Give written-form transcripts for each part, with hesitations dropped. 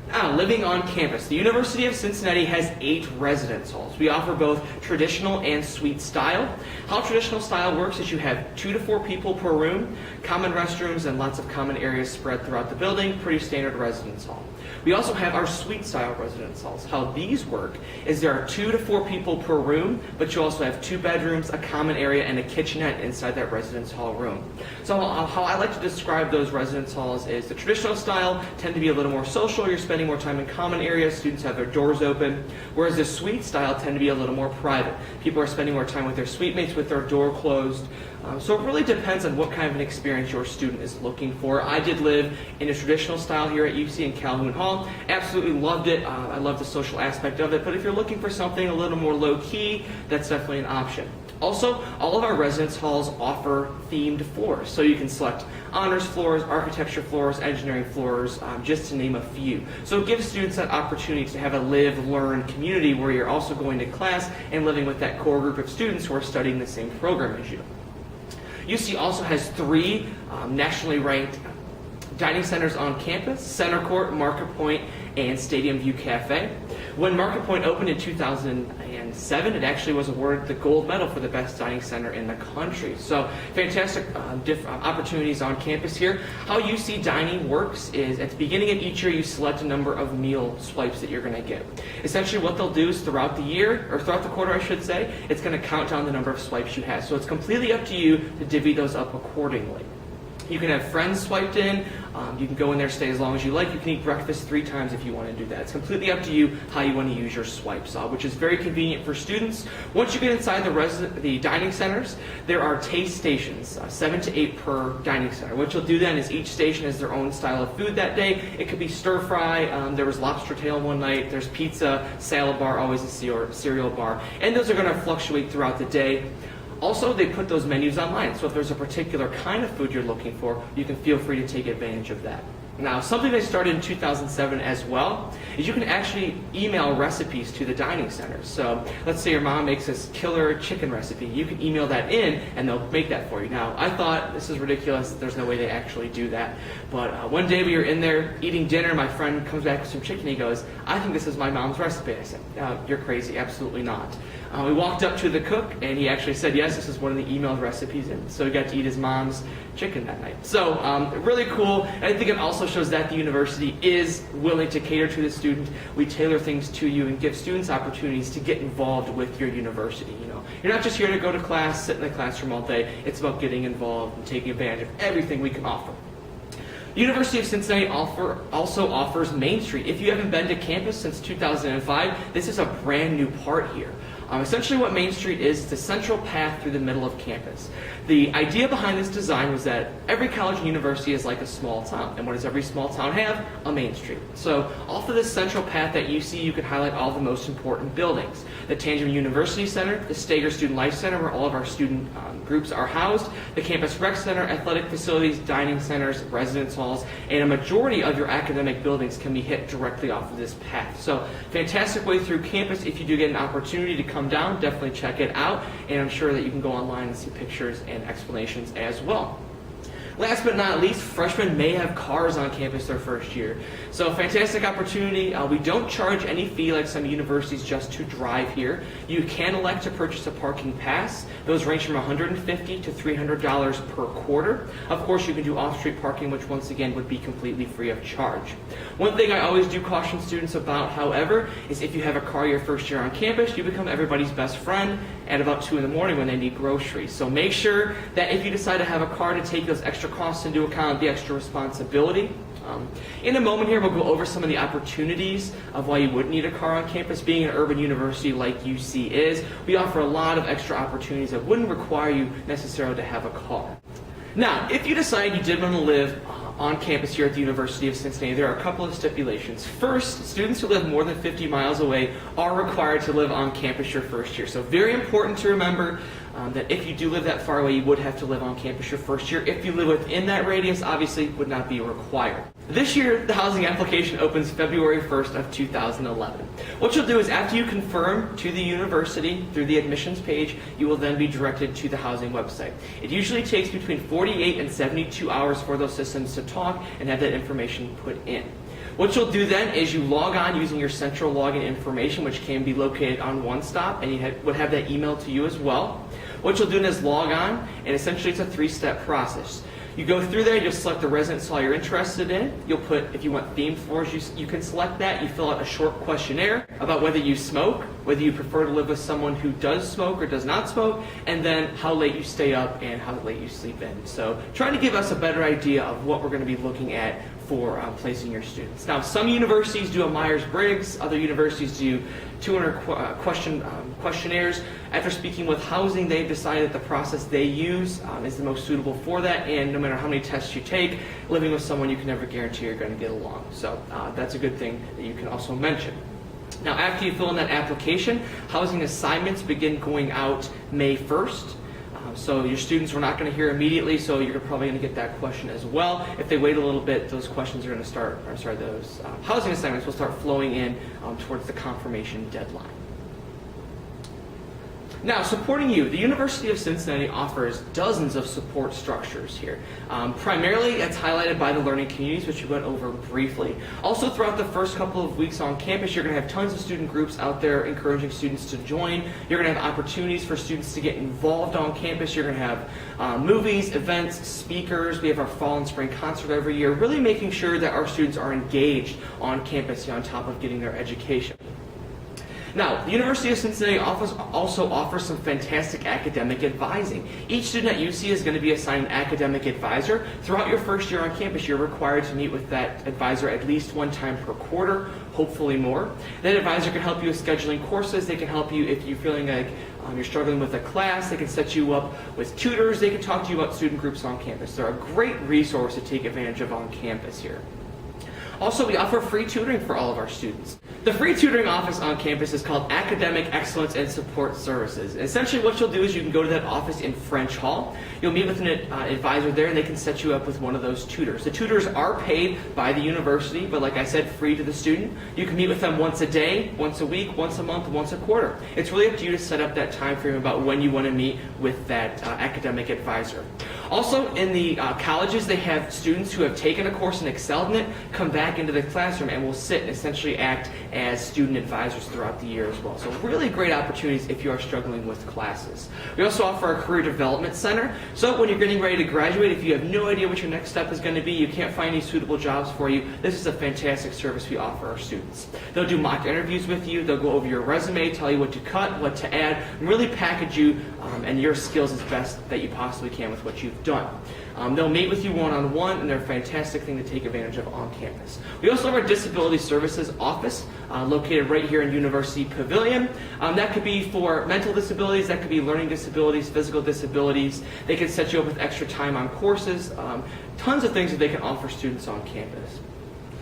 Now, living on campus. The University of Cincinnati has 8 residence halls. We offer both traditional and suite style. How traditional style works is you have 2 to 4 people per room, common restrooms, and lots of common areas spread throughout the building. Pretty standard residence hall. We also have our suite style residence halls. How these work is there are 2 to 4 people per room, but you also have 2 bedrooms, a common area, and a kitchenette inside that residence hall room. So how I like to describe those residence halls is the traditional style tend to be a little more social. You're spending more time in common areas. Students have their doors open. Whereas the suite style tend to be a little more private. People are spending more time with their suite mates with their door closed. So it really depends on what kind of an experience your student is looking for. I did live in a traditional style here at UC in Calhoun Hall. Absolutely loved it. I love the social aspect of it. But if you're looking for something a little more low-key, that's definitely an option. Also, all of our residence halls offer themed floors. So you can select honors floors, architecture floors, engineering floors, just to name a few. So it gives students that opportunity to have a live, learn community where you're also going to class and living with that core group of students who are studying the same program as you. UC also has 3 nationally ranked dining centers on campus: Center Court, Market Point, and Stadium View Cafe. When Market Point opened in 2007, it actually was awarded the gold medal for the best dining center in the country. So fantastic opportunities on campus here. How UC dining works is at the beginning of each year you select a number of meal swipes that you're going to get. Essentially what they'll do is throughout the year, or throughout the quarter I should say, it's going to count down the number of swipes you have. So it's completely up to you to divvy those up accordingly. You can have friends swiped in. You can go in there, stay as long as you like. You can eat breakfast 3 times if you want to do that. It's completely up to you how you want to use your swipes, which is very convenient for students. Once you get inside the dining centers, there are taste stations, 7 to 8 per dining center. What you'll do then is each station has their own style of food that day. It could be stir fry. There was lobster tail one night. There's pizza, salad bar, always a cereal bar. And those are going to fluctuate throughout the day. Also, they put those menus online, so if there's a particular kind of food you're looking for, you can feel free to take advantage of that. Now, something they started in 2007 as well is you can actually email recipes to the dining centers. So let's say your mom makes this killer chicken recipe. You can email that in and they'll make that for you. Now, I thought this is ridiculous. There's no way they actually do that. But one day we were in there eating dinner. My friend comes back with some chicken. He goes, "I think this is my mom's recipe." I said, "You're crazy. Absolutely not." We walked up to the cook and he actually said, "Yes, this is one of the emailed recipes." And so we got to eat his mom's chicken that night. So really cool. And I think it also shows that the university is willing to cater to the student. We tailor things to you and give students opportunities to get involved with your university. You're not just here to go to class, sit in the classroom all day. It's about getting involved and taking advantage of everything we can offer. The University of Cincinnati also offers Main Street. If you haven't been to campus since 2005, this is a brand new part here. Essentially what Main Street is the central path through the middle of campus. The idea behind this design was that every college and university is like a small town. And what does every small town have? A Main Street. So off of this central path that you see, you can highlight all the most important buildings. The Tangent University Center, the Stager Student Life Center, where all of our student groups are housed, the Campus Rec Center, athletic facilities, dining centers, residence halls, and a majority of your academic buildings can be hit directly off of this path. So fantastic way through campus. If you do get an opportunity to come down, definitely check it out, and I'm sure that you can go online and see pictures and explanations as well. Last but not least, freshmen may have cars on campus their first year. So fantastic opportunity. We don't charge any fee like some universities just to drive here. You can elect to purchase a parking pass. Those range from $150 to $300 per quarter. Of course, you can do off-street parking, which once again would be completely free of charge. One thing I always do caution students about, however, is if you have a car your first year on campus, you become everybody's best friend at about 2 in the morning when they need groceries. So make sure that if you decide to have a car, to take those extra costs into account, the extra responsibility. In a moment here, we'll go over some of the opportunities of why you would need a car on campus. Being an urban university like UC is, we offer a lot of extra opportunities that wouldn't require you necessarily to have a car. Now, if you decide you did want to live on campus here at the University of Cincinnati, there are a couple of stipulations. First, students who live more than 50 miles away are required to live on campus your first year. So very important to remember that if you do live that far away, you would have to live on campus your first year. If you live within that radius, obviously would not be required. This year, the housing application opens February 1st of 2011. What you'll do is after you confirm to the university through the admissions page, you will then be directed to the housing website. It usually takes between 48 and 72 hours for those systems to talk and have that information put in. What you'll do then is you log on using your central login information, which can be located on One Stop, and you would have that emailed to you as well. What you'll do is log on, and essentially it's a 3-step process. You go through there, you'll select the residence hall you're interested in. You'll put, if you want themed floors, you can select that. You fill out a short questionnaire about whether you smoke, whether you prefer to live with someone who does smoke or does not smoke, and then how late you stay up and how late you sleep in. So trying to give us a better idea of what we're going to be looking at for placing your students. Now, some universities do a Myers-Briggs, other universities do 200 questionnaires. After speaking with housing, they've decided the process they use is the most suitable for that, and no matter how many tests you take, living with someone you can never guarantee you're going to get along. So that's a good thing that you can also mention. Now, after you fill in that application, housing assignments begin going out May 1st. So your students we're not going to hear immediately, so you're probably going to get that question as well. If they wait a little bit, those questions are going to start, those housing assignments will start flowing in towards the confirmation deadline. Now, supporting you, the University of Cincinnati offers dozens of support structures here. Primarily, it's highlighted by the learning communities, which we went over briefly. Also, throughout the first couple of weeks on campus, you're going to have tons of student groups out there encouraging students to join. You're going to have opportunities for students to get involved on campus. You're going to have movies, events, speakers. We have our fall and spring concert every year, really making sure that our students are engaged on campus on top of getting their education. Now, the University of Cincinnati also offers some fantastic academic advising. Each student at UC is going to be assigned an academic advisor. Throughout your first year on campus, you're required to meet with that advisor at least one time per quarter, hopefully more. That advisor can help you with scheduling courses. They can help you if you're feeling like you're struggling with a class. They can set you up with tutors. They can talk to you about student groups on campus. They're a great resource to take advantage of on campus here. Also, we offer free tutoring for all of our students. The free tutoring office on campus is called Academic Excellence and Support Services. And essentially what you'll do is you can go to that office in French Hall. You'll meet with an advisor there, and they can set you up with one of those tutors. The tutors are paid by the university, but like I said, free to the student. You can meet with them once a day, once a week, once a month, once a quarter. It's really up to you to set up that time frame about when you want to meet with that academic advisor. Also, in the colleges, they have students who have taken a course and excelled in it come back into the classroom and will sit and essentially act as student advisors throughout the year as well. So really great opportunities if you are struggling with classes. We also offer a career development center. So when you're getting ready to graduate, if you have no idea what your next step is going to be, you can't find any suitable jobs for you, this is a fantastic service we offer our students. They'll do mock interviews with you, they'll go over your resume, tell you what to cut, what to add, and really package you and your skills as best that you possibly can with what you've done. They'll meet with you one-on-one, and they're a fantastic thing to take advantage of on campus. We also have our Disability Services office located right here in University Pavilion. That could be for mental disabilities, that could be learning disabilities, physical disabilities. They can set you up with extra time on courses, tons of things that they can offer students on campus.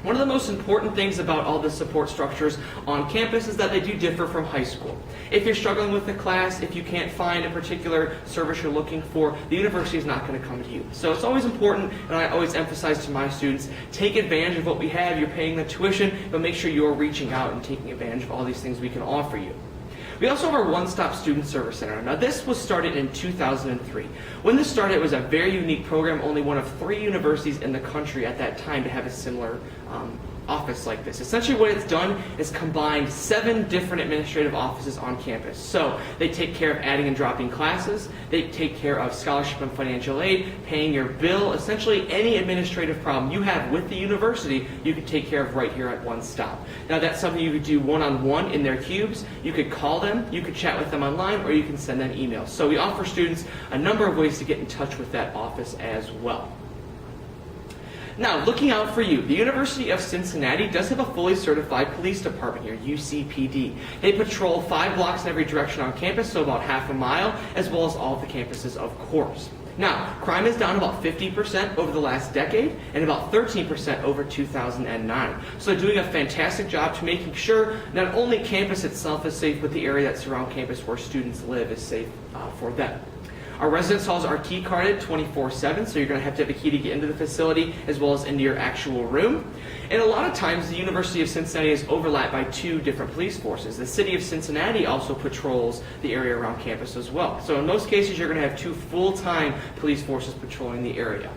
One of the most important things about all the support structures on campus is that they do differ from high school. If you're struggling with a class, if you can't find a particular service you're looking for, the university is not going to come to you. So it's always important, and I always emphasize to my students, take advantage of what we have. You're paying the tuition, but make sure you're reaching out and taking advantage of all these things we can offer you. We also have our one-stop student service center. Now, this was started in 2003. When this started, it was a very unique program, only one of 3 universities in the country at that time to have a similar office like this. Essentially what it's done is combined 7 different administrative offices on campus. So they take care of adding and dropping classes, they take care of scholarship and financial aid, paying your bill, essentially any administrative problem you have with the university, you can take care of right here at One Stop. Now that's something you could do one-on-one in their cubes, you could call them, you could chat with them online, or you can send them emails. So we offer students a number of ways to get in touch with that office as well. Now, looking out for you, the University of Cincinnati does have a fully certified police department here, UCPD. They patrol 5 blocks in every direction on campus, so about half a mile, as well as all of the campuses, of course. Now, crime is down about 50% over the last decade and about 13% over 2009. So they're doing a fantastic job to making sure not only campus itself is safe, but the area that surrounds campus where students live is safe for them. Our residence halls are key carded 24/7, so you're going to have a key to get into the facility as well as into your actual room. And a lot of times the University of Cincinnati is overlapped by 2 different police forces. The city of Cincinnati also patrols the area around campus as well. So in most cases you're going to have 2 full-time police forces patrolling the area.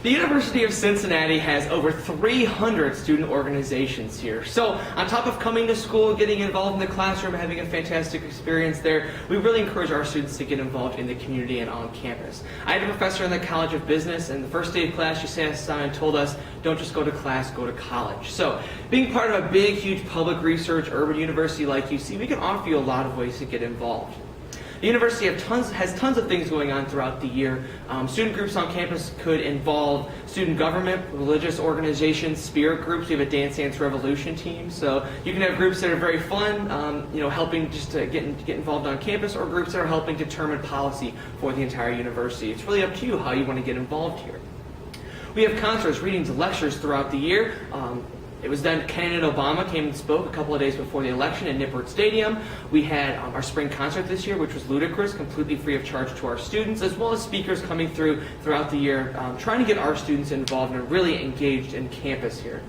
The University of Cincinnati has over 300 student organizations here. So on top of coming to school, getting involved in the classroom, having a fantastic experience there, we really encourage our students to get involved in the community and on campus. I had a professor in the College of Business, and the first day of class she sat us down and told us, don't just go to class, go to college. So being part of a big, huge public research urban university like UC, we can offer you a lot of ways to get involved. The university has tons of things going on throughout the year. Student groups on campus could involve student government, religious organizations, spirit groups. We have a Dance Dance Revolution team. So you can have groups that are very fun, helping just to get involved on campus, or groups that are helping determine policy for the entire university. It's really up to you how you want to get involved here. We have concerts, readings, lectures throughout the year. It was then candidate Obama came and spoke a couple of days before the election in Nippert Stadium. We had our spring concert this year, which was ludicrous, completely free of charge to our students, as well as speakers coming throughout the year, trying to get our students involved and really engaged in campus here.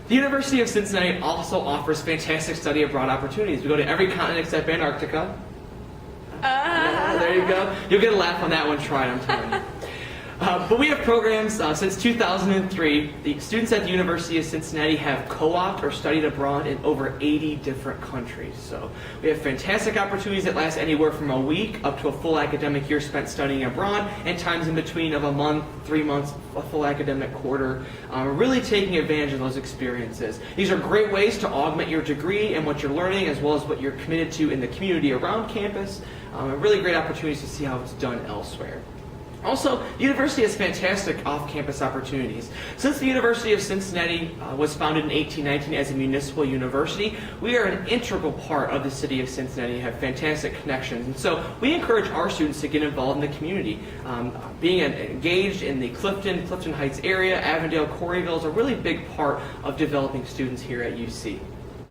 The University of Cincinnati also offers fantastic study abroad opportunities. We go to every continent except Antarctica. Yeah, there you go. You'll get a laugh on that one. Try it, I'm telling you. But we have programs since 2003. The students at the University of Cincinnati have co-opted or studied abroad in over 80 different countries. So we have fantastic opportunities that last anywhere from a week up to a full academic year spent studying abroad, and times in between of a month, 3 months, a full academic quarter, really taking advantage of those experiences. These are great ways to augment your degree and what you're learning, as well as what you're committed to in the community around campus. Really great opportunities to see how it's done elsewhere. Also, the university has fantastic off-campus opportunities. Since the University of Cincinnati was founded in 1819 as a municipal university, we are an integral part of the city of Cincinnati and have fantastic connections. And so we encourage our students to get involved in the community. Being engaged in the Clifton Heights area, Avondale, Corryville is a really big part of developing students here at UC.